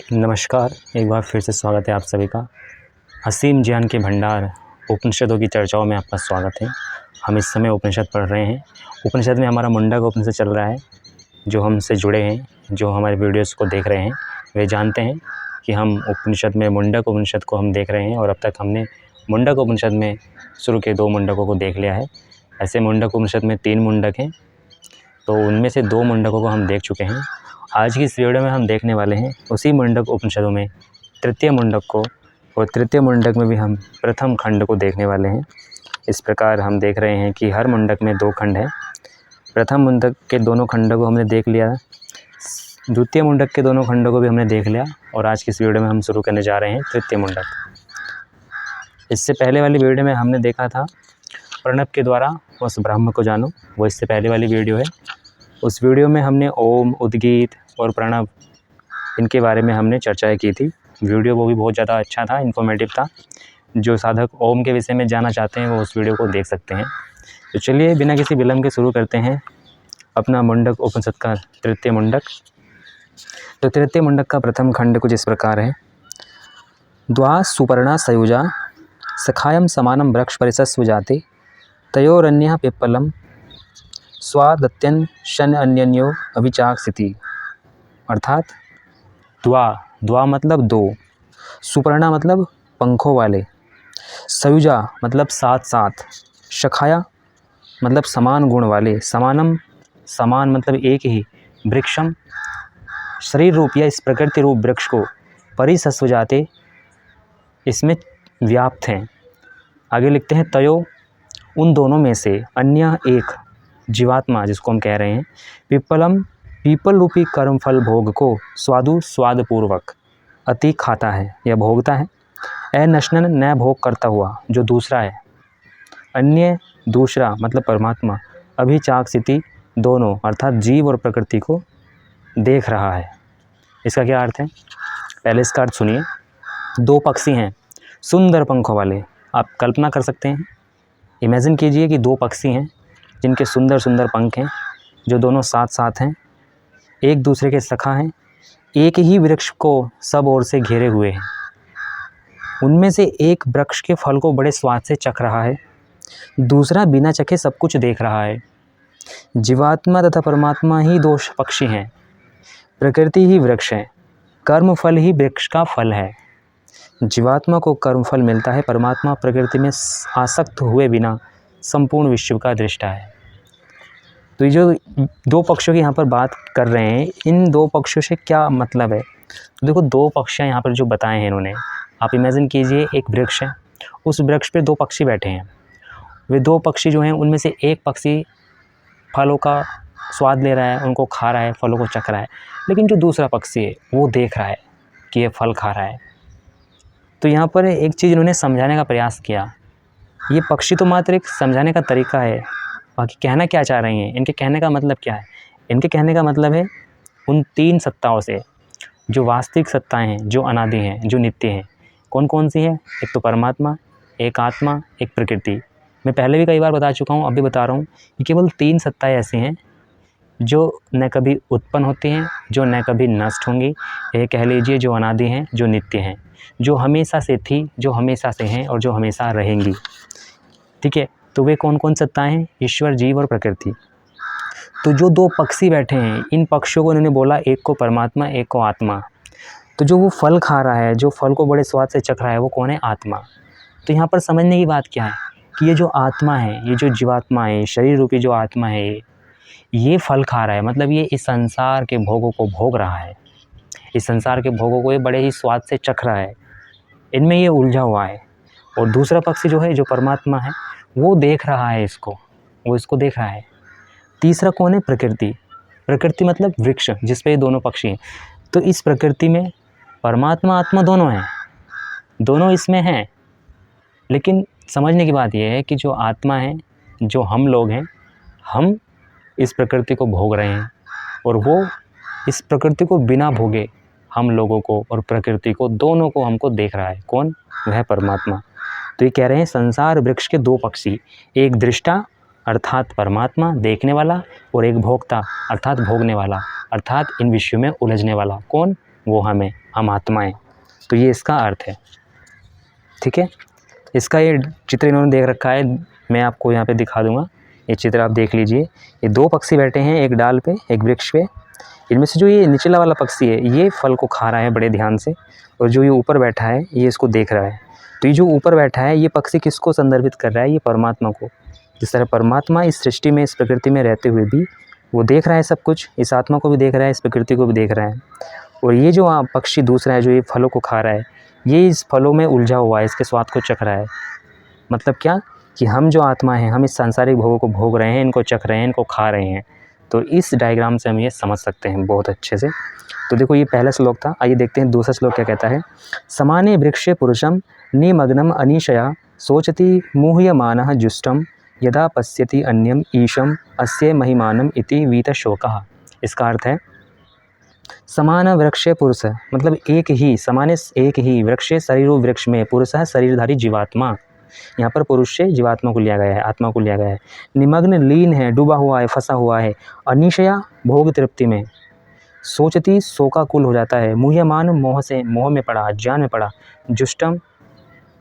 नमस्कार, एक बार फिर से स्वागत है आप सभी का। असीम ज्ञान के भंडार उपनिषदों की चर्चाओं में आपका स्वागत है। हम इस समय उपनिषद पढ़ रहे हैं। उपनिषद में हमारा मुंडक उपनिषद चल रहा है। जो हमसे जुड़े हैं, जो हमारे वीडियोस को देख रहे हैं, वे जानते हैं कि हम उपनिषद में मुंडक उपनिषद को हम देख रहे हैं और अब तक हमने मुंडक उपनिषद में शुरू के 2 मुंडकों को देख लिया है। ऐसे मुंडक उपनिषद में 3 मुंडक हैं, तो उनमें से 2 मुंडकों को हम देख चुके हैं। आज की इस वीडियो में हम देखने वाले हैं उसी मुंडक उपनिषदों में तृतीय मुंडक को, और तृतीय मुंडक में भी हम प्रथम खंड को देखने वाले हैं। इस प्रकार हम देख रहे हैं कि हर मुंडक में 2 खंड हैं। प्रथम मुंडक के दोनों खंडों को हमने देख लिया, द्वितीय मुंडक के दोनों खंडों को भी हमने देख लिया, और आज की इस वीडियो में हम शुरू करने जा रहे हैं तृतीय मुंडक। इससे पहले वाली वीडियो में हमने देखा था प्रणव के द्वारा उस ब्रह्म को जानो, वो इससे पहले वाली वीडियो है। उस वीडियो में हमने ओम, उद्गीत और प्रणव इनके बारे में हमने चर्चाएं की थी। वीडियो वो भी बहुत ज़्यादा अच्छा था, इन्फॉर्मेटिव था। जो साधक ओम के विषय में जानना चाहते हैं वो उस वीडियो को देख सकते हैं। तो चलिए बिना किसी विलंब के शुरू करते हैं अपना मुंडक उपनिषद का तृतीय मुंडक। तो तृतीय मुंडक का प्रथम खंड कुछ इस प्रकार है। द्वा सुपर्णा सयुजा सखायम समानम वृक्ष परिसस्व जाते तयोरन्यः पिप्पलम स्वादत्यन शन अन्यन्यो अभिचाक्षिति। अर्थात द्वा मतलब 2, सुपर्णा मतलब पंखों वाले, सयुजा मतलब साथ, शखाया मतलब समान गुण वाले, समानम समान मतलब एक ही, वृक्षम शरीर रूप या इस प्रकृति रूप वृक्ष को, परिसस्व जाते इसमें व्याप्त हैं। आगे लिखते हैं तयो उन दोनों में से, अन्य एक जीवात्मा जिसको हम कह रहे हैं, पिप्पलम पीपल रूपी कर्मफल भोग को स्वादपूर्वक अति खाता है या भोगता है। नश्नन न भोग करता हुआ जो दूसरा है, अन्य दूसरा मतलब परमात्मा, अभिचाक्षिति दोनों अर्थात जीव और प्रकृति को देख रहा है। इसका क्या अर्थ है? पहले इसका अर्थ सुनिए। 2 पक्षी हैं सुंदर पंखों वाले। आप कल्पना कर सकते हैं, इमेजिन कीजिए कि 2 पक्षी हैं जिनके सुंदर सुंदर पंख हैं, जो दोनों साथ हैं, एक दूसरे के सखा हैं, एक ही वृक्ष को सब ओर से घेरे हुए हैं। उनमें से एक वृक्ष के फल को बड़े स्वाद से चख रहा है, दूसरा बिना चखे सब कुछ देख रहा है। जीवात्मा तथा परमात्मा ही 2 पक्षी हैं, प्रकृति ही वृक्ष है, कर्म फल ही वृक्ष का फल है। जीवात्मा को कर्म फल मिलता है, परमात्मा प्रकृति में आसक्त हुए बिना संपूर्ण विश्व का दृष्टा है। तो ये जो 2 पक्षों की यहाँ पर बात कर रहे हैं, इन 2 पक्षों से क्या मतलब है? तो देखो 2 पक्षियाँ यहाँ पर जो बताए हैं इन्होंने, आप इमेजिन कीजिए एक वृक्ष है, उस वृक्ष पे 2 पक्षी बैठे हैं। वे 2 पक्षी जो हैं उनमें से एक पक्षी फलों का स्वाद ले रहा है, उनको खा रहा है, फलों को चख रहा है, लेकिन जो दूसरा पक्षी है वो देख रहा है कि ये फल खा रहा है। तो यहाँ पर एक चीज़ इन्होंने समझाने का प्रयास किया। ये पक्षी तो मात्र एक समझाने का तरीका है, बाकी कहना क्या चाह रही हैं, इनके कहने का मतलब क्या है? इनके कहने का मतलब है उन 3 सत्ताओं से, जो वास्तविक सत्ताएं हैं, जो अनादि हैं, जो नित्य हैं, कौन कौन सी है? एक तो परमात्मा, एक आत्मा, एक प्रकृति। मैं पहले भी कई बार बता चुका हूँ, अभी बता रहा हूँ कि केवल 3 सत्ताएं ऐसी हैं जो न कभी उत्पन्न होती हैं, जो न कभी नष्ट होंगी, ये कह लीजिए जो अनादि हैं, जो नित्य हैं, जो हमेशा से थी, जो हमेशा से हैं और जो हमेशा रहेंगी। ठीक है, तो वे कौन कौन सत्ताएं हैं? ईश्वर, जीव और प्रकृति। तो जो 2 पक्षी बैठे हैं, इन पक्षियों को इन्होंने बोला, एक को परमात्मा, एक को आत्मा। तो जो वो फल खा रहा है, जो फल को बड़े स्वाद से चख रहा है, वो कौन है? आत्मा। तो यहाँ पर समझने की बात क्या है कि ये जो आत्मा है, ये जो जीवात्मा है, शरीर रूपी जो आत्मा है, ये फल खा रहा है, मतलब ये इस संसार के भोगों को भोग रहा है, इस संसार के भोगों को ये बड़े ही स्वाद से चख रहा है, इनमें ये उलझा हुआ है। और दूसरा पक्षी जो है, जो परमात्मा है, वो देख रहा है इसको, वो इसको देख रहा है। तीसरा कौन है? प्रकृति। प्रकृति मतलब वृक्ष, जिस पे ये दोनों पक्षी हैं। तो इस प्रकृति में परमात्मा आत्मा दोनों हैं, दोनों इसमें हैं, लेकिन समझने की बात यह है कि जो आत्मा है, जो हम लोग हैं, हम इस प्रकृति को भोग रहे हैं, और वो इस प्रकृति को बिना भोगे हम लोगों को और प्रकृति को, दोनों को हमको देख रहा है। कौन? वह परमात्मा। तो ये कह रहे हैं संसार वृक्ष के 2 पक्षी, एक दृष्टा अर्थात परमात्मा देखने वाला, और एक भोक्ता अर्थात भोगने वाला, अर्थात इन विषयों में उलझने वाला। कौन? वो हमें, हम आत्माएं। तो ये इसका अर्थ है, ठीक है। इसका ये चित्र इन्होंने देख रखा है, मैं आपको यहाँ पे दिखा दूंगा। ये चित्र आप देख लीजिए। ये दो पक्षी बैठे हैं एक डाल पे, एक वृक्ष पे। इनमें से जो ये निचला वाला पक्षी है ये फल को खा रहा है बड़े ध्यान से, और जो ये ऊपर बैठा है ये इसको देख रहा है। तो ये जो ऊपर बैठा है ये पक्षी किसको संदर्भित कर रहा है? ये परमात्मा को। जिस तरह परमात्मा इस सृष्टि में, इस प्रकृति में रहते हुए भी वो देख रहा है सब कुछ, इस आत्मा को भी देख रहा है, इस प्रकृति को भी देख रहा है। और ये जो पक्षी दूसरा है जो ये फलों को खा रहा है, ये इस फलों में उलझा हुआ है, इसके स्वाद को चख रहा है। मतलब क्या कि हम जो आत्मा हैं, हम इस सांसारिक भोगों को भोग रहे हैं, इनको चख रहे हैं, इनको खा रहे हैं। तो इस डायग्राम से हम ये समझ सकते हैं बहुत अच्छे से। तो देखो ये पहला श्लोक था, आइए देखते हैं दूसरा श्लोक क्या कहता है। समाने वृक्षे पुरुषम निमग्नम अनीशया सोचति मुह्यमानः जुष्टम यदा पश्यति अन्यम ईशम अस्य महिमानम इति वीतशोकः। इसका अर्थ है समान वृक्षे पुरुष, मतलब एक ही, समाने एक ही, वृक्षे शरीरो वृक्ष में, पुरुष शरीरधारी जीवात्मा। यहाँ पर पुरुष से जीवात्मा को लिया गया है, आत्मा को लिया गया है। निमग्न लीन है, डूबा हुआ है, फंसा हुआ है। अनिशया भोग तृप्ति में, सोचती शोकाकुल हो जाता है। मुह्यमान मोह से, मोह में पड़ा, अज्ञान में पड़ा। जुष्टम,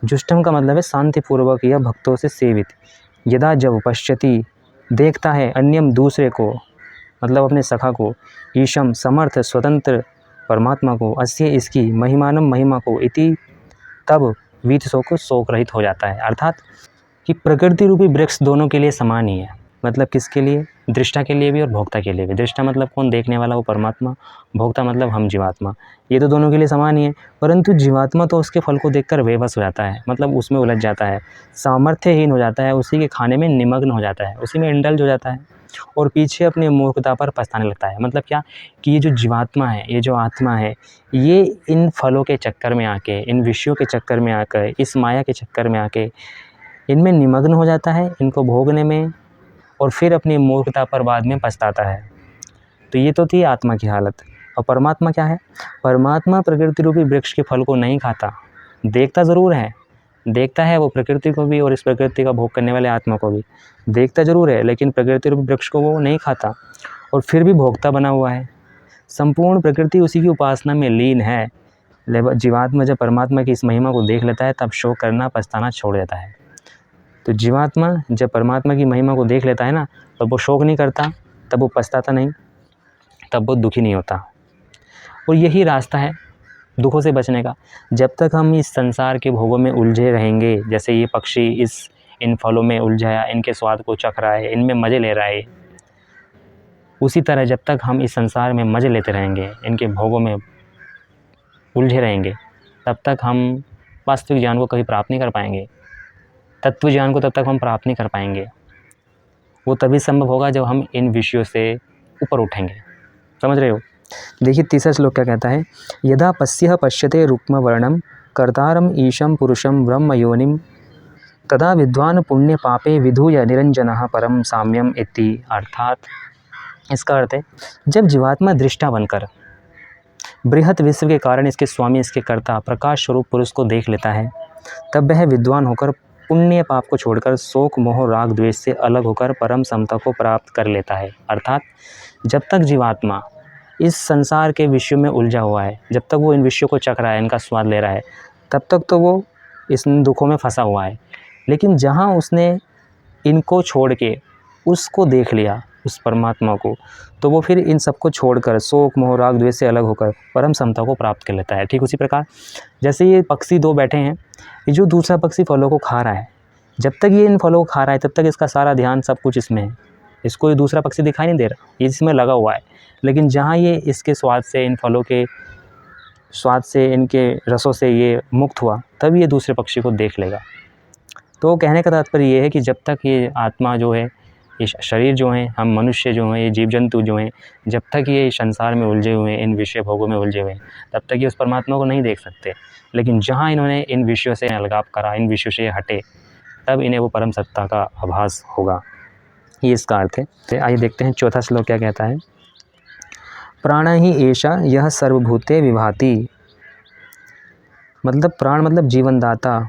जुष्टम का मतलब है शांतिपूर्वक या भक्तों से सेवित। यदा जब पश्यति देखता है, अन्यम दूसरे को, मतलब अपने सखा को, ईशम समर्थ स्वतंत्र परमात्मा को, अस्य इसकी, महिमानम महिमा को, इति तब वीत शोक शोक रहित हो जाता है। अर्थात कि प्रकृति रूपी वृक्ष दोनों के लिए समान ही है। मतलब किसके लिए? दृष्टा के लिए भी और भोक्ता के लिए भी। दृष्टा मतलब कौन? देखने वाला, वो परमात्मा। भोक्ता मतलब हम जीवात्मा। ये तो दोनों के लिए समान ही है। परंतु जीवात्मा तो उसके फल को देखकर बेबस हो जाता है, मतलब उसमें उलझ जाता है, सामर्थ्यहीन हो जाता है, उसी के खाने में निमग्न हो जाता है, उसी में इंडल्ज हो जाता है और पीछे अपनी मूर्खता पर पछताने लगता है। मतलब क्या कि ये जो जीवात्मा है, ये जो आत्मा है, ये इन फलों के चक्कर में आके, इन विषयों के चक्कर में आकर, इस माया के चक्कर में आके इनमें निमग्न हो जाता है, इनको भोगने में, और फिर अपनी मूर्खता पर बाद में पछताता है। तो ये तो थी आत्मा की हालत। और परमात्मा क्या है? परमात्मा प्रकृति रूपी वृक्ष के फल को नहीं खाता, देखता ज़रूर है, देखता है वो प्रकृति को भी और इस प्रकृति का भोग करने वाले आत्मा को भी देखता ज़रूर है, लेकिन प्रकृति रूपी वृक्ष को वो नहीं खाता और फिर भी भोक्ता बना हुआ है। संपूर्ण प्रकृति उसी की उपासना में लीन है। जीवात्मा जब परमात्मा की इस महिमा को देख लेता है तब शोक करना, पछताना छोड़ देता है। तो जीवात्मा जब परमात्मा की महिमा को देख लेता है ना, तब वो शोक नहीं करता, तब वो पछताता नहीं, तब वो दुखी नहीं होता। और यही रास्ता है दुखों से बचने का। जब तक हम इस संसार के भोगों में उलझे रहेंगे, जैसे ये पक्षी इन फलों में उलझाया, इनके स्वाद को चख रहा है, इनमें मज़े ले रहा है, उसी तरह जब तक हम इस संसार में मज़े लेते रहेंगे, इनके भोगों में उलझे रहेंगे, तब तक हम वास्तविक ज्ञान को कभी प्राप्त नहीं कर पाएंगे। तत्व ज्ञान को तब तक हम प्राप्त नहीं कर पाएंगे। वो तभी संभव होगा जब हम इन विषयों से ऊपर उठेंगे। समझ रहे हो? देखिए तीसरा श्लोक क्या कहता है। यदा पश्यः पश्यते रुक्म वर्णम कर्तारम ईशम पुरुषम ब्रह्म योनिम तदा विद्वान पुण्य पापे विधूय निरंजनः परम साम्यम इति। अर्थात इसका अर्थ है जब जीवात्मा दृष्टा बनकर बृहत विश्व के कारण इसके स्वामी, इसके कर्ता, प्रकाश स्वरूप पुरुष को देख लेता है, तब वह विद्वान होकर पुण्य पाप को छोड़कर शोक मोह राग द्वेष से अलग होकर परम समता को प्राप्त कर लेता है। अर्थात जब तक जीवात्मा इस संसार के विषयों में उलझा हुआ है, जब तक वो इन विषयों को चख रहा है, इनका स्वाद ले रहा है, तब तक तो वो इस दुखों में फंसा हुआ है। लेकिन जहाँ उसने इनको छोड़ के उसको देख लिया, उस परमात्मा को, तो वो फिर इन सबको छोड़कर शोक मोह राग द्वेष से अलग होकर परम समता को प्राप्त कर लेता है। ठीक उसी प्रकार जैसे ये पक्षी दो बैठे हैं, ये जो दूसरा पक्षी फलों को खा रहा है, जब तक ये इन फलों को खा रहा है तब तक इसका सारा ध्यान सब कुछ इसमें है, इसको ये दूसरा पक्षी दिखाई नहीं दे रहा, ये इसमें लगा हुआ है। लेकिन जहाँ ये इसके स्वाद से, इन फलों के स्वाद से, इनके रसों से ये मुक्त हुआ, तब ये दूसरे पक्षी को देख लेगा। तो कहने का तात्पर्य ये है कि जब तक ये आत्मा जो है, ये शरीर जो है, हम मनुष्य जो हैं, ये जीव जंतु जो हैं, जब तक ये संसार में उलझे हुए हैं, इन विषय भोगों में उलझे हुए हैं, तब तक ये उस परमात्मा को नहीं देख सकते। लेकिन जहाँ इन्होंने इन विषयों से अलगाव करा, इन विषयों से हटे, तब इन्हें वो परम सत्ता का आभास होगा। ये इसका अर्थ है। तो आइए देखते हैं चौथा श्लोक क्या कहता है। प्राण ही एषा यह सर्वभूते विभाति, मतलब प्राण मतलब जीवनदाता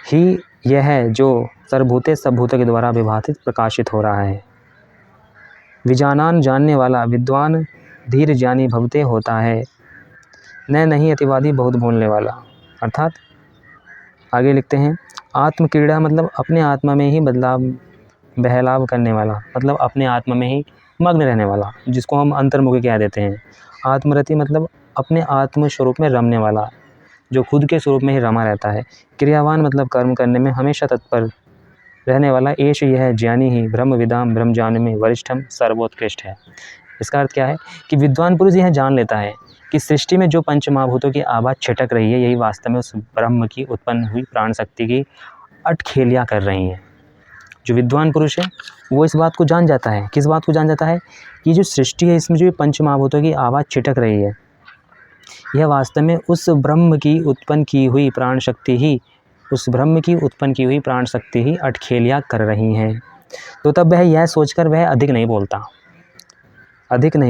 ही यह है जो सर्वभूते सब भूतों के द्वारा विभातित प्रकाशित हो रहा है। विजानान जानने वाला, विद्वान धीर ज्ञानी भवते होता है। न नहीं अतिवादी बहुत बोलने वाला। अर्थात आगे लिखते हैं, आत्म क्रीड़ा मतलब अपने आत्मा में ही बहलाव करने वाला, मतलब अपने आत्मा में ही मग्न रहने वाला, जिसको हम अंतर्मुखी कह देते हैं। आत्मरति मतलब अपने आत्म स्वरूप में रमने वाला, जो खुद के स्वरूप में ही रमा रहता है। क्रियावान मतलब कर्म करने में हमेशा तत्पर रहने वाला। एष यह ज्ञानी ही ब्रह्म विदाम ब्रह्म ज्ञान में वरिष्ठम सर्वोत्कृष्ट है। इसका अर्थ क्या है कि विद्वान पुरुष यह जान लेता है कि सृष्टि में जो पंच महाभूतों की आवाज़ छिटक रही है, यही वास्तव में उस ब्रह्म की उत्पन्न हुई प्राण शक्ति की अटखेलियाँ कर रही हैं। जो विद्वान पुरुष है वो इस बात को जान जाता है। किस बात को जान जाता है? कि जो सृष्टि है इसमें जो पंच महाभूतों की आवाज़ छिटक रही है, यह वास्तव में उस ब्रह्म की उत्पन्न की हुई प्राण शक्ति ही अटखेलियाँ कर रही हैं। तो तब वह यह सोचकर वह अधिक नहीं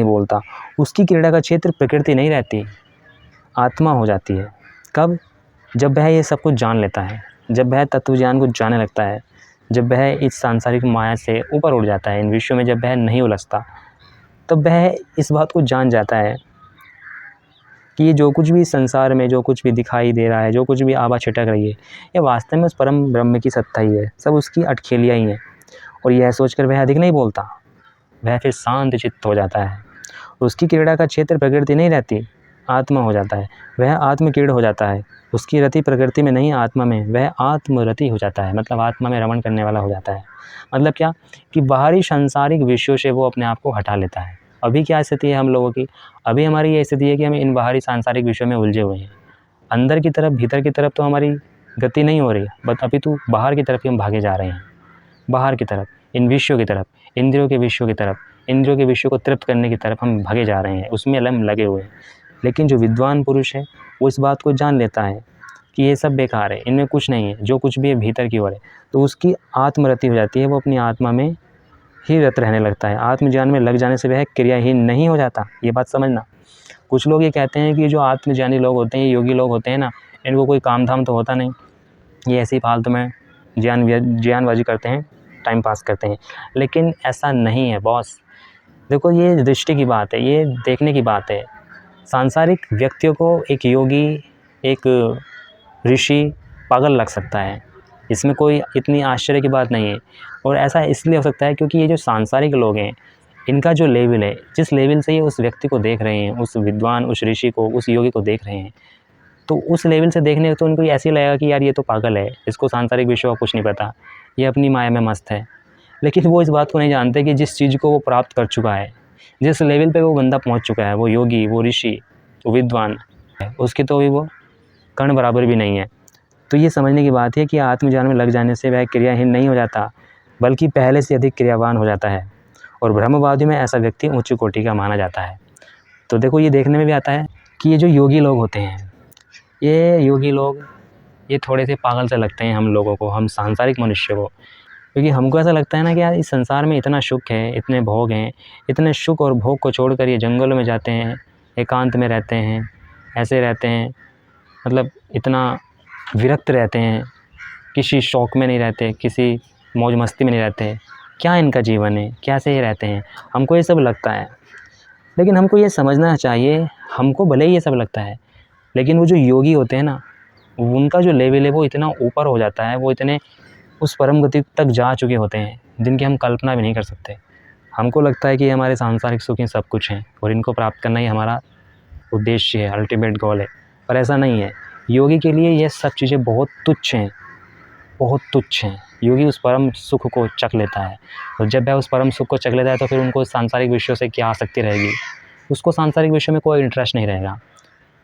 बोलता। उसकी क्रीड़ा का क्षेत्र प्रकृति नहीं रहती, आत्मा हो जाती है। कब? जब वह ये सब कुछ जान लेता है, जब वह तत्व ज्ञान को जानने लगता है, जब वह इस सांसारिक माया से ऊपर उठ जाता है, इन विषयों में जब वह नहीं उलझता, तब वह इस बात को जान जाता है कि ये जो कुछ भी संसार में जो कुछ भी दिखाई दे रहा है, जो कुछ भी आवाज़ छिटक रही है, ये वास्तव में उस परम ब्रह्म की सत्ता ही है, सब उसकी अटखेलियाँ ही हैं। और यह सोचकर वह अधिक नहीं बोलता, वह फिर शांत चित्त हो जाता है। उसकी क्रीड़ा का क्षेत्र प्रकृति नहीं रहती, आत्मा हो जाता है। वह आत्मक्रीड़ हो जाता है। उसकी रति प्रकृति में नहीं, आत्मा में, वह आत्मरति हो जाता है, मतलब आत्मा में रमण करने वाला हो जाता है। मतलब क्या? कि बाहरी सांसारिक विषयों से वो अपने आप को हटा लेता है। अभी क्या स्थिति है हम लोगों की? अभी हमारी ये स्थिति है कि हम इन बाहरी सांसारिक विषयों में उलझे हुए हैं। अंदर की तरफ, भीतर की तरफ तो हमारी गति नहीं हो रही, बट अभी तो बाहर की तरफ ही हम भागे जा रहे हैं। बाहर की तरफ, इन विषयों की तरफ, इंद्रियों के विषयों की तरफ, इंद्रियों के विषयों को तृप्त करने की तरफ हम भागे जा रहे हैं, उसमें हम लगे हुए हैं। लेकिन जो विद्वान पुरुष है वो इस बात को जान लेता है कि ये सब बेकार है, इनमें कुछ नहीं है, जो कुछ भी है भीतर की ओर है। तो उसकी आत्मरति हो जाती है, वो अपनी आत्मा में ही रत रहने लगता है। आत्मज्ञान में लग जाने से वह क्रियाहीन नहीं हो जाता, ये बात समझना। कुछ लोग ये कहते हैं कि जो आत्मज्ञानी लोग होते हैं, योगी लोग होते हैं ना, इनको कोई काम धाम तो होता नहीं, ये ऐसे ही फालतू में ज्ञानबाजी करते हैं, टाइम पास करते हैं। लेकिन ऐसा नहीं है बॉस। देखो, ये दृष्टि की बात है, ये देखने की बात है। सांसारिक व्यक्तियों को एक योगी, एक ऋषि पागल लग सकता है, इसमें कोई इतनी आश्चर्य की बात नहीं है। और ऐसा इसलिए हो सकता है क्योंकि ये जो सांसारिक लोग हैं, इनका जो लेवल है, जिस लेवल से ये उस व्यक्ति को देख रहे हैं, उस विद्वान, उस ऋषि को, उस योगी को देख रहे हैं, तो उस लेवल से देखने तो उनको ऐसे ही लगेगा कि यार ये तो पागल है, इसको सांसारिक विषयों का कुछ नहीं पता, ये अपनी माया में मस्त है। लेकिन वो इस बात को नहीं जानते कि जिस चीज़ को वो प्राप्त कर चुका है, जिस लेवल पे वो बंदा पहुंच चुका है, वो योगी, वो ऋषि, वो विद्वान है, उसकी तो भी वो कण बराबर भी नहीं है। तो ये समझने की बात है कि आत्मज्ञान में लग जाने से वह क्रियाहीन नहीं हो जाता, बल्कि पहले से अधिक क्रियावान हो जाता है। और ब्रह्मवादियों में ऐसा व्यक्ति उच्च कोटि का माना जाता है। तो देखो, ये देखने में भी आता है कि ये जो योगी लोग होते हैं, ये योगी लोग ये थोड़े से पागल से लगते हैं हम लोगों को, हम सांसारिक मनुष्य को। क्योंकि हमको ऐसा लगता है ना कि यार इस संसार में इतना सुख है, इतने भोग हैं, इतने सुख और भोग को छोड़कर ये जंगलों में जाते हैं, एकांत में रहते हैं, ऐसे रहते हैं, मतलब इतना विरक्त रहते हैं, किसी शौक़ में नहीं रहते, किसी मौज मस्ती में नहीं रहते। क्या इनका जीवन है, कैसे ये रहते हैं, हमको ये सब लगता है। लेकिन हमको ये समझना चाहिए, हमको भले ही ये सब लगता है, लेकिन वो जो योगी होते हैं ना, उनका जो लेवल है वो इतना ऊपर हो जाता है, वो इतने उस परम गति तक जा चुके होते हैं जिनकी हम कल्पना भी नहीं कर सकते। हमको लगता है कि हमारे सांसारिक सुख ही सब कुछ हैं और इनको प्राप्त करना ही हमारा उद्देश्य है, अल्टीमेट गोल है। पर ऐसा नहीं है। योगी के लिए ये सब चीज़ें बहुत तुच्छ हैं, बहुत तुच्छ हैं। योगी उस परम सुख को चख लेता है, और जब वह उस परम सुख को चख लेता है तो फिर उनको सांसारिक विषयों से क्या आसक्ति रहेगी, उसको सांसारिक विषयों में कोई इंटरेस्ट नहीं रहेगा।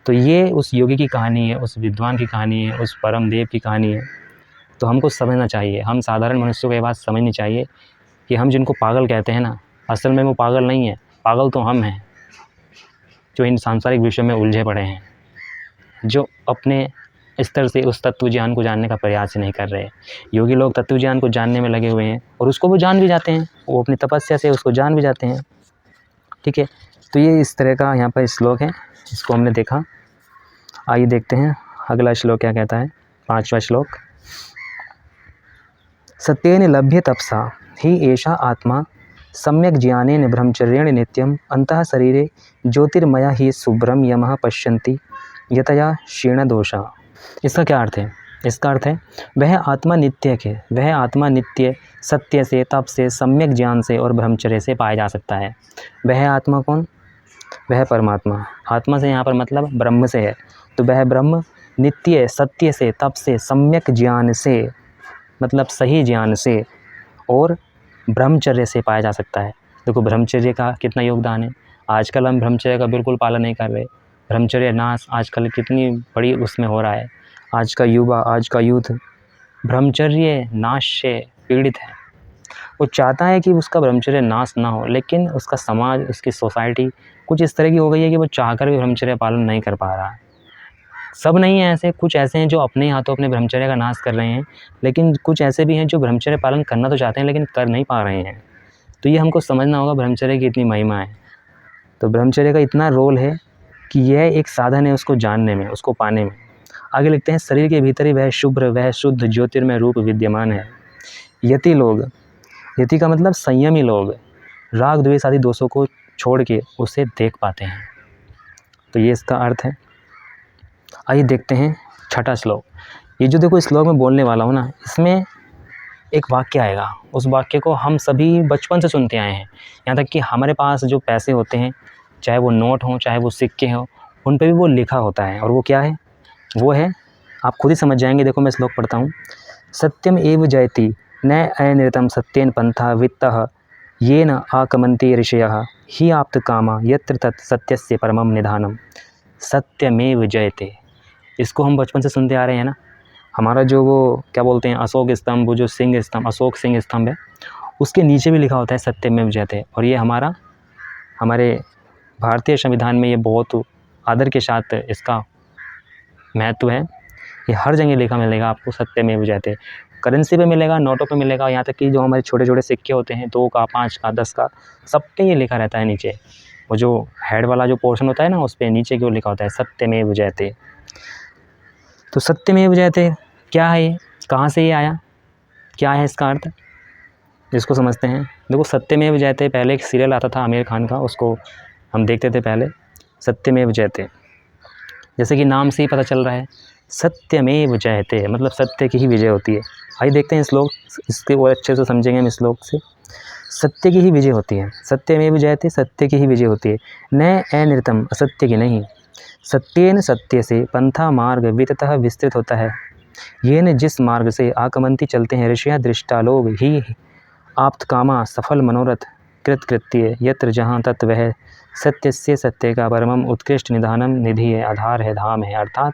तो ये उस योगी की कहानी है, उस विद्वान की कहानी है, उस परम देव की कहानी है। तो हमको समझना चाहिए, हम साधारण मनुष्यों को ये बात समझनी चाहिए कि हम जिनको पागल कहते हैं ना, असल में वो पागल नहीं है, पागल तो हम हैं जो इन सांसारिक विषयों में उलझे पड़े हैं, जो अपने स्तर से उस तत्व ज्ञान को जानने का प्रयास ही नहीं कर रहे। योगी लोग तत्व ज्ञान को जानने में लगे हुए हैं और उसको वो जान भी जाते हैं, वो अपनी तपस्या से उसको जान भी जाते हैं। ठीक है, तो ये इस तरह का यहाँ पर श्लोक है, इसको हमने देखा। आइए देखते हैं अगला श्लोक क्या कहता है। 5वां श्लोक। सत्येन लभ्य तपसा ही एषा आत्मा सम्यक ज्ञानेन ब्रह्मचर्येण नित्यम अंतः शरीरे ज्योतिर्मया ही शुभ्रम यमः पश्यन्ति यतया क्षीण दोषा। इसका क्या अर्थ है? इसका अर्थ है वह आत्मा नित्य है, वह आत्मा नित्य सत्य से, तप से, सम्यक ज्ञान से और ब्रह्मचर्य से पाया जा सकता है। वह आत्मा कौन? वह परमात्मा। आत्मा से यहाँ पर मतलब ब्रह्म से है। तो वह ब्रह्म नित्य सत्य से, तप से, सम्यक ज्ञान से मतलब सही ज्ञान से और ब्रह्मचर्य से पाया जा सकता है। देखो ब्रह्मचर्य का कितना योगदान है। आजकल हम ब्रह्मचर्य का बिल्कुल पालन नहीं कर रहे। ब्रह्मचर्य नाश आजकल कितनी बड़ी उसमें हो रहा है। आज का युवा, आज का यूथ ब्रह्मचर्य नाश से पीड़ित है। वो चाहता है कि उसका ब्रह्मचर्य नाश ना हो, लेकिन उसका समाज, उसकी सोसाइटी कुछ इस तरह की हो गई है कि वो चाहकर भी ब्रह्मचर्य पालन नहीं कर पा रहा है। सब नहीं है ऐसे, कुछ ऐसे हैं जो अपने हाथों अपने ब्रह्मचर्य का नाश कर रहे हैं, लेकिन कुछ ऐसे भी हैं जो ब्रह्मचर्य पालन करना तो चाहते हैं लेकिन कर नहीं पा रहे हैं। तो ये हमको समझना होगा ब्रह्मचर्य की इतनी महिमा है। तो ब्रह्मचर्य का इतना रोल है कि यह एक साधन है उसको जानने में, उसको पाने में। आगे लिखते हैं शरीर के भीतर ही वह शुभ्र, वह शुद्ध ज्योतिर्मय रूप विद्यमान है। यति लोग, यति का मतलब संयमी लोग, राग द्वेष आदि दोषों को छोड़ के उसे देख पाते हैं। तो ये इसका अर्थ है। आइए देखते हैं छठा श्लोक। ये जो देखो श्लोक में बोलने वाला हूँ ना, इसमें एक वाक्य आएगा। उस वाक्य को हम सभी बचपन से सुनते आए हैं। यहाँ तक कि हमारे पास जो पैसे होते हैं, चाहे वो नोट हों चाहे वो सिक्के हों, उन पर भी वो लिखा होता है। और वो क्या है? वो है, आप खुद ही समझ जाएंगे। देखो मैं श्लोक पढ़ता हूँ। सत्यम एव जयति न अनृतं सत्येन पंथा वित्तः येन आकमन्ति ऋषयः हि आप्त कामा यत्र तत् सत्यस्य परमं निधानम सत्यमेव जयते। इसको हम बचपन से सुनते आ रहे हैं ना। हमारा जो वो क्या बोलते हैं अशोक स्तंभ, वो जो सिंह स्तंभ, अशोक सिंह स्तंभ है, उसके नीचे भी लिखा होता है सत्यमेव जयते। और ये हमारे भारतीय संविधान में ये बहुत आदर के साथ इसका महत्व है। ये हर जगह लिखा मिलेगा आपको सत्यमेव जयते। करेंसी पे मिलेगा, नोटों पे मिलेगा, यहाँ तक कि जो हमारे छोटे छोटे सिक्के होते हैं 2 का, 5 का, 10 का, सब पे ये लिखा रहता है नीचे। वो जो हेड वाला जो पोर्शन होता है ना, उस पर नीचे क्यों लिखा होता है सत्यमेव जयते। तो सत्यमेव जयते क्या है? ये कहाँ से ये आया? क्या है इसका अर्थ? इसको समझते हैं। देखो सत्यमेव जयते पहले एक सीरियल आता था आमिर खान का, उसको हम देखते थे पहले, सत्यमेव जयते। जैसे कि नाम से ही पता चल रहा है सत्यमेव जयते मतलब सत्य की ही विजय होती है। आइए देखते हैं श्लोक, इसके और अच्छे से समझेंगे हम श्लोक से। सत्य की ही विजय होती है, सत्यमेव जयते, सत्य की ही विजय होती है। न अनृतम, असत्य की नहीं। सत्येन, सत्य से, पंथा मार्ग विततः विस्तृत होता है। ये न जिस मार्ग से आकमंती चलते हैं ऋषिया दृष्टा लोग ही आप्त कामा सफल मनोरथ कृत्य यत्र जहाँ तत् वह सत्य से, सत्य का परमम उत्कृष्ट निधानम निधि है, आधार है, धाम है। अर्थात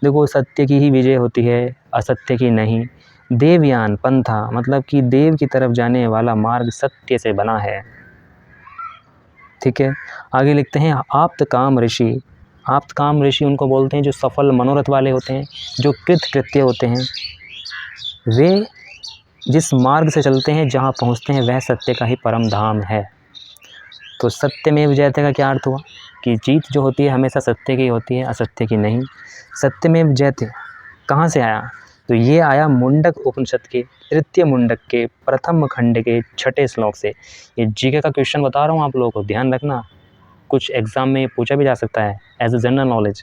देखो सत्य की ही विजय होती है, असत्य की नहीं। देवयान पंथा मतलब कि देव की तरफ जाने वाला मार्ग सत्य से बना है। ठीक है, आगे लिखते हैं आप्त काम ऋषि। आप्त काम ऋषि उनको बोलते हैं जो सफल मनोरथ वाले होते हैं, जो कृत्य होते हैं। वे जिस मार्ग से चलते हैं, जहाँ पहुँचते हैं, वह सत्य का ही परम धाम है। तो सत्यमेव जयते का क्या अर्थ हुआ कि जीत जो होती है हमेशा सत्य की होती है, असत्य की नहीं। सत्यमेव जयते कहाँ से आया? तो ये आया मुंडक उपनिषद के तृतीय मुंडक के प्रथम खंड के 6ठे श्लोक से। ये जीके का क्वेश्चन बता रहा हूँ आप लोगों को, ध्यान रखना। कुछ एग्जाम में पूछा भी जा सकता है एज ए जनरल नॉलेज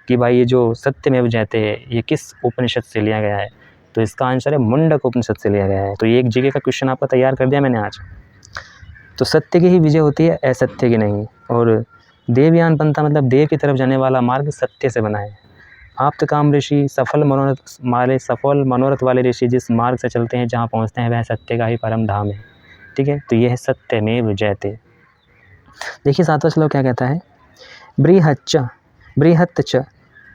कि भाई ये जो सत्यमेव जयते है ये किस उपनिषद से लिया गया है। तो इसका आंसर है मुंडक उपनिषद से लिया गया है। तो ये एक जीके का क्वेश्चन आपका तैयार कर दिया मैंने आज। तो सत्य की ही विजय होती है, असत्य की नहीं। और देवयान पंथा मतलब देव की तरफ जाने वाला मार्ग सत्य से बना है। आप्त काम ऋषि सफल मनोरथ वाले ऋषि जिस मार्ग से चलते हैं, जहाँ पहुँचते हैं, वह सत्य का ही परम धाम है। ठीक है, तो यह है सत्यमेव जयते। देखिए 7वां श्लोक क्या कहता है? बृहत् च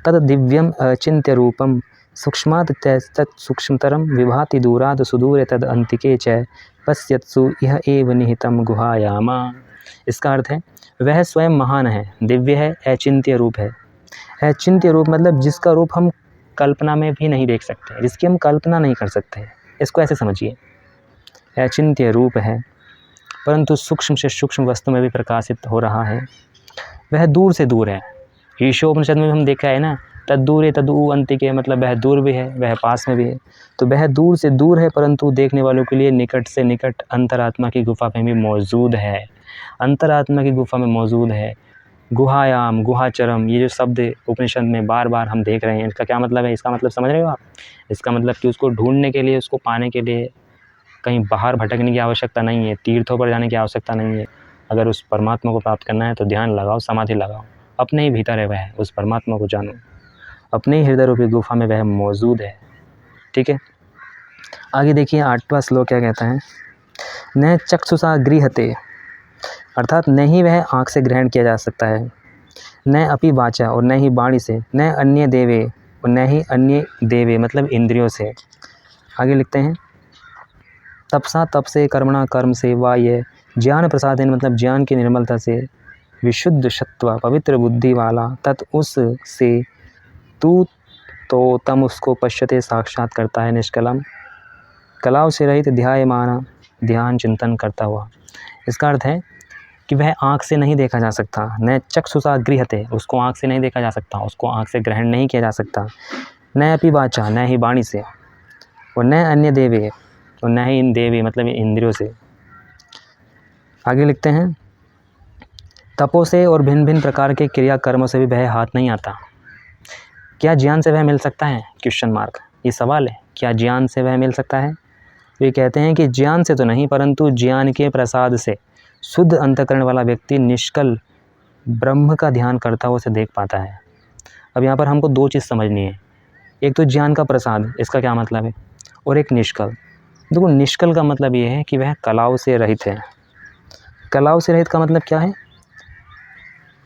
तद दिव्यम अचिंत्य रूपम सूक्ष्मात् तत् सूक्ष्मतरम विभाति दूराद सुदूरे तद अंतिके च पश्यत्सु यह एव निहितम गुहायामा। इसका अर्थ है वह स्वयं महान है, दिव्य है, अचिंत्य रूप है। अचिंत्य रूप मतलब जिसका रूप हम कल्पना में भी नहीं देख सकते, जिसकी हम कल्पना नहीं कर सकते। इसको ऐसे समझिए, अचिंत्य रूप है परंतु सूक्ष्म से सूक्ष्म वस्तु में भी प्रकाशित हो रहा है। वह दूर से दूर है। ईशोपनिषद में भी हम देखा है ना, तद्दूरे तद्ऊ अंतिके, मतलब वह दूर भी है वह पास में भी है। तो वह दूर से दूर है परंतु देखने वालों के लिए निकट से निकट अंतरात्मा की गुफा में भी मौजूद है। अंतरात्मा की गुफा में मौजूद है। गुहायाम, गुहाचरम, ये जो शब्द उपनिषद में बार बार हम देख रहे हैं, इसका क्या मतलब है? इसका मतलब समझ रहे हो आप? इसका मतलब कि उसको ढूंढने के लिए, उसको पाने के लिए कहीं बाहर भटकने की आवश्यकता नहीं है, तीर्थों पर जाने की आवश्यकता नहीं है। अगर उस परमात्मा को प्राप्त करना है तो ध्यान लगाओ, समाधि लगाओ, अपने ही भीतर है वह, उस परमात्मा को जानो, अपने ही हृदय रूपी गुफा में वह मौजूद है। ठीक है, आगे देखिए 8वां श्लोक क्या कहता है। न चक्षुषा गृह्यते, अर्थात न ही वह आँख से ग्रहण किया जा सकता है, न अपि वाचा, और न ही वाणी से, न अन्य देवे, और न ही अन्य देवे मतलब इंद्रियों से। आगे लिखते हैं तपसा, तप से, कर्मणा, कर्म से, वा ये ज्ञान प्रसादेन, मतलब ज्ञान की निर्मलता से, विशुद्ध सत्व, पवित्र बुद्धि वाला, तत् उस से, तू तो तम उसको पश्यते, साक्षात करता है, निष्कलम, कलाओं से रहित, ध्यायमाना, ध्यान चिंतन करता हुआ। इसका अर्थ है कि वह आँख से नहीं देखा जा सकता। न चक्षुषा गृह्यते, उसको आँख से नहीं देखा जा सकता, उसको आँख से ग्रहण नहीं किया जा सकता। न अपि वाचा, न ही वाणी से, और न अन्य देवे, और न ही इन देवी मतलब इंद्रियों से। आगे लिखते हैं तपों से और भिन्न भिन्न प्रकार के क्रिया कर्मों से भी वह हाथ नहीं आता। क्या ज्ञान से वह मिल सकता है? क्वेश्चन मार्क, ये सवाल है, क्या ज्ञान से वह मिल सकता है? वे कहते हैं कि ज्ञान से तो नहीं, परंतु ज्ञान के प्रसाद से शुद्ध अंतःकरण वाला व्यक्ति निष्कल ब्रह्म का ध्यान करता हुआ उसे देख पाता है। अब यहाँ पर हमको दो चीज़ समझनी है, एक तो ज्ञान का प्रसाद, इसका क्या मतलब है, और एक निष्कल। देखो निष्कल का मतलब ये है कि वह कलाओं से रहित है। कलाओं से रहित का मतलब क्या है?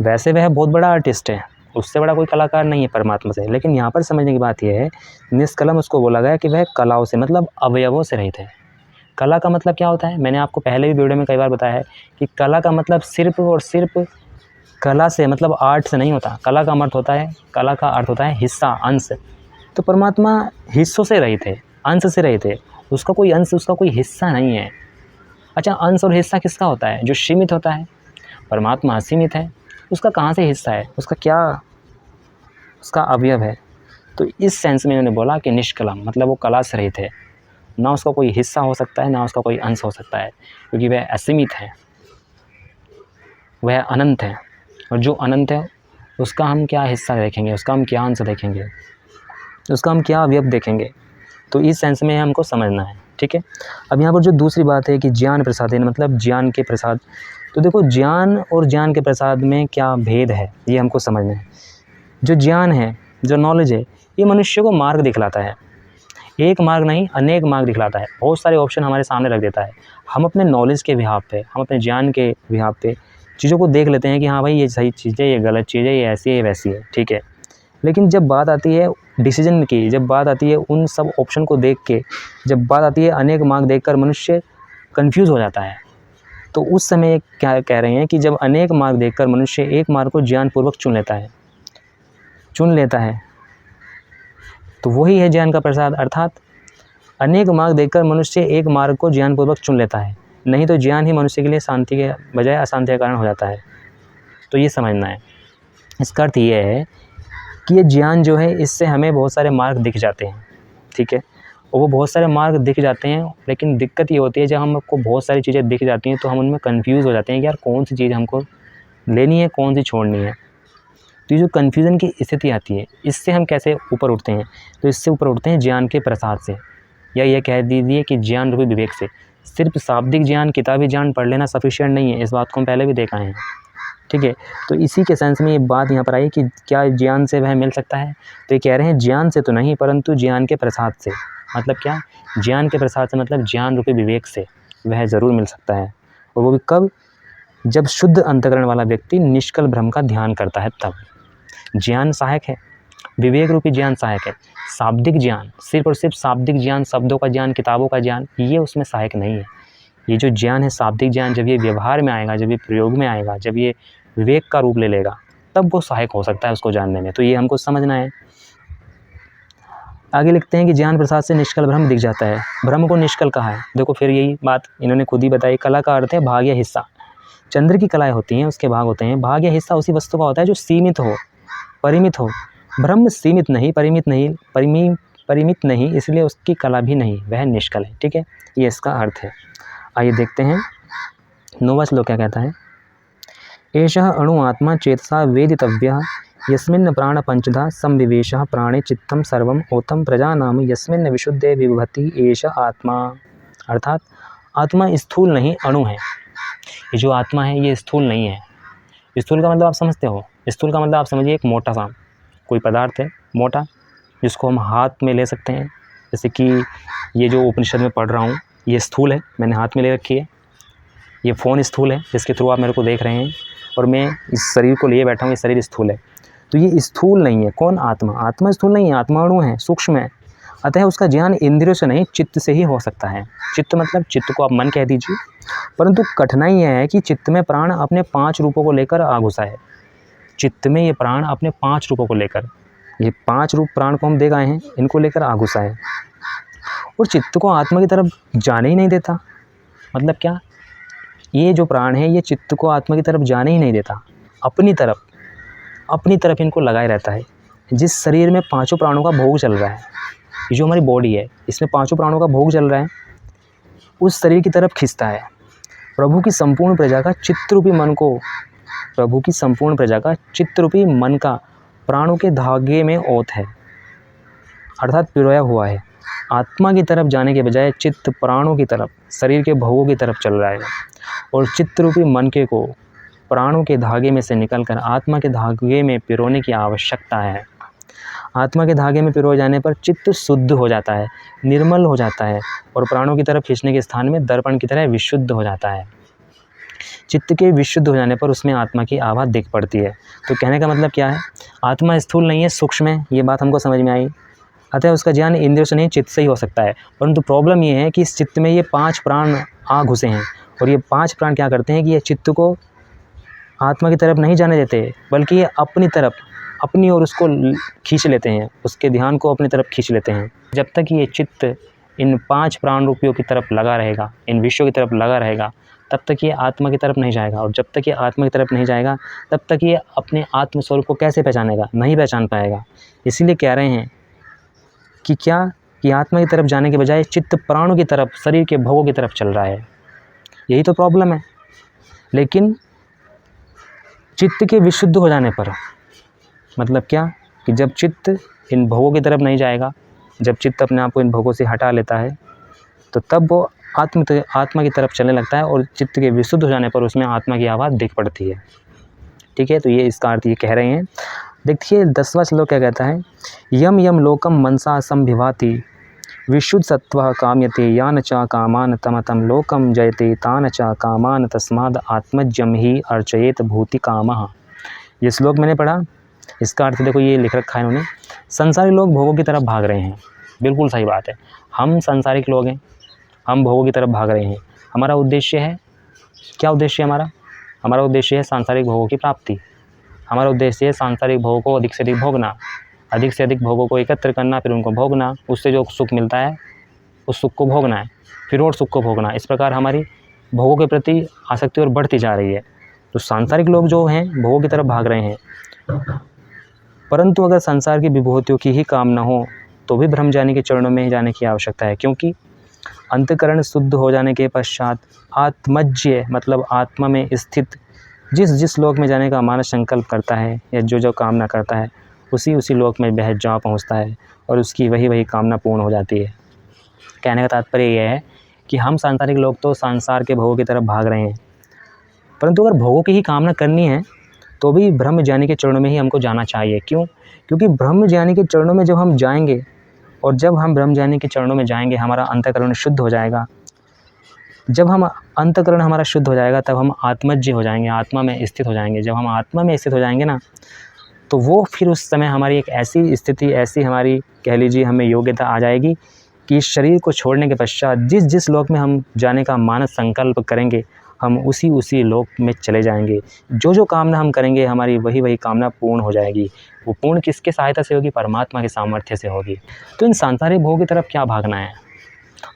वैसे वह बहुत बड़ा आर्टिस्ट है, उससे बड़ा कोई कलाकार नहीं है परमात्मा से, लेकिन यहाँ पर समझने की बात यह है निष्कलम उसको बोला गया कि वह कलाओं से मतलब अवयवों से रहित है। कला का मतलब क्या होता है? मैंने आपको पहले भी वीडियो में कई बार बताया है कि कला का मतलब सिर्फ और सिर्फ कला से मतलब आर्ट से नहीं होता। कला का अर्थ होता है, कला का अर्थ होता है हिस्सा, अंश। तो परमात्मा हिस्सों से रहित है, अंश से रहित है, उसका कोई अंश, उसका कोई हिस्सा नहीं है। अच्छा, अंश और हिस्सा किसका होता है? जो सीमित होता है। परमात्मा असीमित है, उसका कहाँ से हिस्सा है, उसका क्या उसका अवयव है? तो इस सेंस में उन्होंने बोला कि निष्कलम मतलब वो कला से रहित है, ना उसका कोई हिस्सा हो सकता है, ना उसका कोई अंश हो सकता है, क्योंकि वह असीमित है, वह अनंत है। और जो अनंत है उसका हम क्या हिस्सा देखेंगे, उसका हम क्या अंश देखेंगे, उसका हम क्या अवयव देखेंगे? तो इस सेंस में हमको समझना है। ठीक है, अब यहाँ पर जो दूसरी बात है कि ज्ञान प्रसादेन मतलब ज्ञान के प्रसाद, तो देखो ज्ञान और ज्ञान के प्रसाद में क्या भेद है ये हमको समझना है। जो ज्ञान है, जो नॉलेज है, ये मनुष्य को मार्ग दिखलाता है, एक मार्ग नहीं अनेक मार्ग दिखलाता है, बहुत सारे ऑप्शन हमारे सामने रख देता है। हम अपने नॉलेज के बिहाफ पे, हम अपने ज्ञान के बिहाफ पे चीज़ों को देख लेते हैं कि हाँ भाई ये सही चीज़ है, ये गलत चीज़ है, ये ऐसी है, ये वैसी है। ठीक है, लेकिन जब बात आती है डिसीजन की, जब बात आती है उन सब ऑप्शन को देख के, जब बात आती है अनेक मार्ग देखकर मनुष्य कंफ्यूज हो जाता है। तो उस समय क्या कह रहे हैं कि जब अनेक मार्ग देखकर मनुष्य एक मार्ग को ज्ञानपूर्वक चुन लेता है, तो वही है ज्ञान का प्रसाद। अर्थात अनेक मार्ग देखकर मनुष्य एक मार्ग को ज्ञानपूर्वक चुन लेता है, नहीं तो ज्ञान ही मनुष्य के लिए शांति के बजाय अशांति का कारण हो जाता है। तो ये समझना है। इसका अर्थ ये है कि ये ज्ञान जो है इससे हमें बहुत सारे मार्ग दिख जाते हैं। ठीक है, और वो बहुत सारे मार्ग दिख जाते हैं, लेकिन दिक्कत ये होती है जब हमको बहुत सारी चीज़ें दिख जाती हैं तो हम उनमें कन्फ्यूज़ हो जाते हैं कि यार कौन सी चीज़ हमको लेनी है, कौन सी छोड़नी है। तो ये जो कन्फ्यूज़न की स्थिति आती है, इससे हम कैसे ऊपर उठते हैं? तो इससे ऊपर उठते हैं ज्ञान के प्रसाद से, या ये कह दीजिए कि ज्ञान रूपी विवेक से। सिर्फ शाब्दिक ज्ञान, किताबी ज्ञान पढ़ लेना सफिशिएंट नहीं है, इस बात को हम पहले भी देखा है। ठीक है, तो इसी के सेंस में ये बात यहाँ पर आई कि क्या ज्ञान से वह मिल सकता है? तो ये कह रहे हैं ज्ञान से तो नहीं, परंतु ज्ञान के प्रसाद से। मतलब क्या? ज्ञान के प्रसाद से मतलब ज्ञान रूपी विवेक से वह ज़रूर मिल सकता है। और वो भी कब? जब शुद्ध अंतःकरण वाला व्यक्ति निष्कल ब्रह्म का ध्यान करता है तब। ज्ञान सहायक है, विवेक रूपी ज्ञान सहायक है। शाब्दिक ज्ञान, सिर्फ और सिर्फ शाब्दिक ज्ञान, शब्दों का ज्ञान, किताबों का ज्ञान, ये उसमें सहायक नहीं है। ये जो ज्ञान है शाब्दिक ज्ञान, जब ये व्यवहार में आएगा, जब ये प्रयोग में आएगा, जब ये विवेक का रूप ले लेगा, तब वो सहायक हो सकता है उसको जानने में। तो ये हमको समझना है। आगे लिखते हैं कि ज्ञान प्रसाद से निष्कल ब्रह्म दिख जाता है। ब्रह्म को निष्कल कहा है। देखो फिर यही बात इन्होंने खुद ही बताई। कला का अर्थ है भाग या हिस्सा। चंद्र की कलाएँ होती हैं, उसके भाग होते हैं। भाग या हिस्सा उसी वस्तु का होता है जो सीमित हो, परिमित हो, ब्रह्म सीमित नहीं, परिमित नहीं, इसलिए उसकी कला भी नहीं, वह निष्कल है। ठीक है, ये इसका अर्थ है। आइए देखते हैं 9वां श्लोक क्या कहता है। एषः अणु आत्मा चेतसा वेदितव्यः यस्मिन् प्राण पंचधा संविवेशः प्राणे चित्तम सर्वम ओतम प्रजानाम यस्मिन् विशुद्धे विभवति एष आत्मा। अर्थात आत्मा स्थूल नहीं, अणु है। ये जो आत्मा है ये स्थूल नहीं है। स्थूल का मतलब आप समझते हो। स्थूल का मतलब आप समझिए एक मोटा सा कोई पदार्थ है, मोटा, जिसको हम हाथ में ले सकते हैं। जैसे कि ये जो उपनिषद में पढ़ रहा हूँ ये स्थूल है, मैंने हाथ में ले रखी है। ये फ़ोन स्थूल है जिसके थ्रू आप मेरे को देख रहे हैं, और मैं इस शरीर को लिए बैठा हूँ, ये शरीर स्थूल है। तो ये स्थूल नहीं है। कौन? आत्मा। आत्मा स्थूल नहीं है, आत्मा अणु है, सूक्ष्म है। अतः उसका ज्ञान इंद्रियों से नहीं, चित्त से ही हो सकता है। चित्त मतलब चित्त को आप मन कह दीजिए, परंतु कठिनाई यह है कि चित्त में प्राण अपने 5 रूपों को लेकर आ घुसा है। चित्त में ये प्राण अपने 5 रूपों को लेकर, ये 5 रूप प्राण को हम देख आए हैं, इनको लेकर आ घुसा है, और चित्त को आत्मा की तरफ जाने ही नहीं देता। मतलब क्या? ये जो प्राण है ये चित्त को आत्मा की तरफ जाने ही नहीं देता, अपनी तरफ इनको लगाए रहता है। जिस शरीर में 5 प्राणों का भोग चल रहा है, ये जो हमारी बॉडी है इसमें 5 प्राणों का भोग चल रहा है, उस शरीर की तरफ खींचता है। प्रभु की संपूर्ण प्रजा का चित्तरूपी मन का प्राणों के धागे में ओत है, अर्थात पिरोया हुआ है। आत्मा की तरफ जाने के बजाय चित्त प्राणों की तरफ, शरीर के भोगों की तरफ चल रहा है, और चित्तरूपी मन के को प्राणों के धागे में से निकलकर आत्मा के धागे में पिरोने की आवश्यकता है। आत्मा के धागे में पिरोए जाने पर चित्त शुद्ध हो जाता है, निर्मल हो जाता है, और प्राणों की तरफ खींचने के स्थान में दर्पण की तरह विशुद्ध हो जाता है। चित्त के विशुद्ध हो जाने पर उसमें आत्मा की आभा दिख पड़ती है। तो कहने का मतलब क्या है? आत्मा स्थूल नहीं है, सूक्ष्म है, ये बात हमको समझ में आई। अतः उसका ज्ञान इंद्रियों से नहीं, चित्त से ही हो सकता है। परंतु प्रॉब्लम ये है कि इस चित्त में ये 5 प्राण आ घुसे हैं, और ये 5 प्राण क्या करते हैं कि ये चित्त को आत्मा की तरफ नहीं जाने देते, बल्कि ये अपनी तरफ, अपनी ओर उसको खींच लेते हैं, उसके ध्यान को अपनी तरफ खींच लेते हैं। जब तक ये चित्त इन 5 प्राण रूपियों की तरफ लगा रहेगा, इन विषयों की तरफ लगा रहेगा, तब तक ये आत्मा की तरफ नहीं जाएगा, और जब तक ये आत्मा की तरफ नहीं जाएगा तब तक ये अपने आत्मस्वरूप को कैसे पहचानेगा? नहीं पहचान पाएगा। इसीलिए कह रहे हैं कि क्या, कि आत्मा की तरफ जाने के बजाय चित्त प्राणों की तरफ, शरीर के भोगों की तरफ चल रहा है। यही तो प्रॉब्लम है। लेकिन चित्त के विशुद्ध हो जाने पर, मतलब क्या, कि जब चित्त इन भोगों की तरफ नहीं जाएगा, जब चित्त अपने आप को इन भोगों से हटा लेता है, तो तब वो आत्मा की तरफ चलने लगता है, और चित्त के विशुद्ध हो जाने पर उसमें आत्मा की आवाज़ दिख पड़ती है। ठीक है, तो ये इसका अर्थ ये कह रहे हैं। देखिए 10वां श्लोक क्या कहता है। यम यम लोकम मनसा संभिभाति विशुद्ध सत्व काम्यते यान च कामान तम तम लोकम जयते तान च कामान तस्माद आत्मज्यम ही अर्चयेत भूति कामः। ये श्लोक मैंने पढ़ा, इसका अर्थ देखो ये लिख रखा है इन्होंने। संसारी लोग भोगों की तरफ भाग रहे हैं, बिल्कुल सही बात है। हम सांसारिक लोग हैं, हम भोगों की तरफ भाग रहे हैं। हमारा उद्देश्य है, क्या उद्देश्य है हमारा? हमारा उद्देश्य है सांसारिक भोगों की प्राप्ति। हमारा उद्देश्य है सांसारिक भोगों को अधिक से अधिक भोगना, अधिक से अधिक भोगों को एकत्र करना, फिर उनको भोगना, उससे जो सुख मिलता है उस सुख को भोगना है, फिर और सुख को भोगना। इस प्रकार हमारी भोगों के प्रति आसक्ति और बढ़ती जा रही है। तो सांसारिक लोग जो हैं भोगों की तरफ भाग रहे हैं। परंतु अगर संसार की विभूतियों की ही कामना हो तो भी ब्रह्मज्ञानी के चरणों में ही जाने की आवश्यकता है, क्योंकि अंतःकरण शुद्ध हो जाने के पश्चात आत्मज्य मतलब आत्मा में स्थित जिस लोक में जाने का मानस संकल्प करता है या जो कामना करता है, उसी लोक में वह जा पहुंचता है, और उसकी वही कामना पूर्ण हो जाती है। कहने का तात्पर्य यह है कि हम सांसारिक लोग तो संसार के भोगों की तरफ भाग रहे हैं, परंतु अगर भोगों की ही कामना करनी है तो भी ब्रह्मज्ञानी के चरणों में ही हमको जाना चाहिए। क्यों? क्योंकि ब्रह्मज्ञानी के चरणों में जब हम जाएंगे, और जब हम ब्रह्मज्ञानी के चरणों में जाएंगे हमारा अंतःकरण शुद्ध हो जाएगा। जब हम अंतःकरण हमारा शुद्ध हो जाएगा तब हम आत्मज्य हो जाएंगे, आत्मा में स्थित हो जाएंगे। जब हम आत्मा में स्थित हो जाएंगे ना, तो वो फिर उस समय हमारी एक ऐसी स्थिति, ऐसी हमारी कह लीजिए हमें योग्यता आ जाएगी कि इस शरीर को छोड़ने के पश्चात जिस लोक में हम जाने का मानस संकल्प करेंगे, हम उसी लोक में चले जाएंगे। जो कामना हम करेंगे हमारी वही कामना पूर्ण हो जाएगी। वो पूर्ण किसके सहायता से होगी? परमात्मा के सामर्थ्य से होगी। तो इन सांसारिक भोग की तरफ क्या भागना है?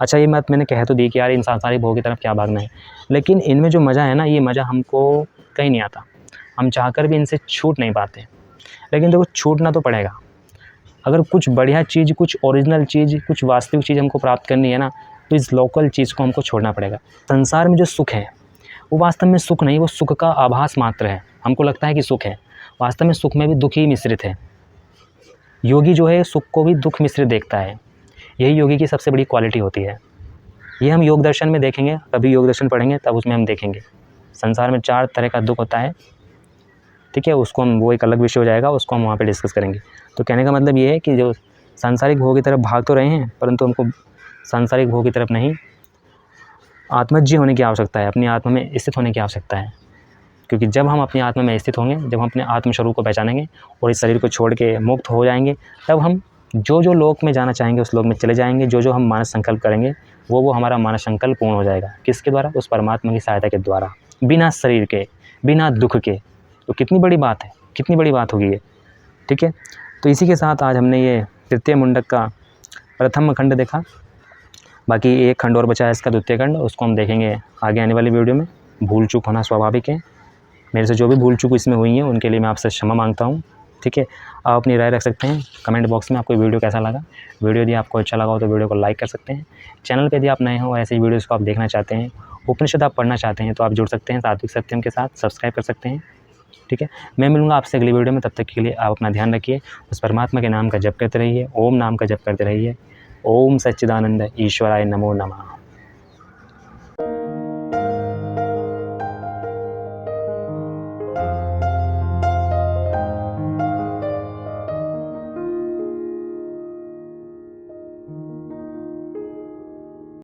अच्छा, ये बात मैंने कह तो दी कि यार इन सांसारिक भोग की तरफ क्या भागना है, लेकिन इनमें जो मज़ा है ना, ये मज़ा हमको कहीं नहीं आता। हम चाहकर भी इनसे छूट नहीं पाते। लेकिन देखो छूटना तो पड़ेगा, अगर कुछ बढ़िया चीज़, कुछ ओरिजिनल चीज़, कुछ वास्तविक चीज़ हमको प्राप्त करनी है ना, तो इस लोकल चीज़ को हमको छोड़ना पड़ेगा। संसार में जो सुख है वो वास्तव में सुख नहीं, वो सुख का आभास मात्र है। हमको लगता है कि सुख है, वास्तव में सुख में भी दुख ही मिश्रित है। योगी जो है सुख को भी दुख मिश्रित देखता है, यही योगी की सबसे बड़ी क्वालिटी होती है। ये हम योग दर्शन में देखेंगे, कभी योग दर्शन पढ़ेंगे तब उसमें हम देखेंगे। संसार में 4 तरह का दुख होता है, ठीक है, उसको हम, वो एक अलग विषय हो जाएगा, उसको हम वहाँ पे डिस्कस करेंगे। तो कहने का मतलब ये है कि जो सांसारिक भोग की तरफ भाग तो रहे हैं, परंतु हमको सांसारिक भोग की तरफ नहीं, आत्मज्ञ होने की आवश्यकता है, अपनी आत्मा में स्थित होने की आवश्यकता है। क्योंकि जब हम अपनी आत्मा में स्थित होंगे, जब हम अपने आत्मस्वरूप को पहचानेंगे और इस शरीर को छोड़ के मुक्त हो जाएंगे, तब हम जो लोक में जाना चाहेंगे उस लोक में चले जाएंगे। जो हम मानस संकल्प करेंगे वो हमारा मानस संकल्प पूर्ण हो जाएगा। किसके द्वारा? उस परमात्मा की सहायता के द्वारा, बिना शरीर के, बिना दुख के। तो कितनी बड़ी बात है, कितनी बड़ी बात होगी ये, ठीक है। तो इसी के साथ आज हमने ये तृतीय मुंडक का प्रथम खंड देखा। बाकी एक खंड और बचा है इसका, द्वितीय खंड, उसको हम देखेंगे आगे आने वाली वीडियो में। भूल चूक होना स्वाभाविक है, मेरे से जो भी भूल चूक इसमें हुई है उनके लिए मैं आपसे क्षमा मांगता हूँ, ठीक है। आप अपनी राय रख सकते हैं कमेंट बॉक्स में, आपको वीडियो कैसा लगा। वीडियो यदि आपको अच्छा लगा हो तो वीडियो को लाइक कर सकते हैं। चैनल पे यदि आप नए हो, ऐसे ही वीडियोज़ को आप देखना चाहते हैं, उपनिषद आप पढ़ना चाहते हैं, तो आप जुड़ सकते हैं सात्विक सत्यम के साथ, सब्सक्राइब कर सकते हैं, ठीक है। मैं मिलूँगा आपसे अगली वीडियो में, तब तक के लिए आप अपना ध्यान रखिए। उस परमात्मा के नाम का जप करते रहिए, ओम नाम का जप करते रहिए। ओम सच्चिदानंद ईश्वराय नमो नमः।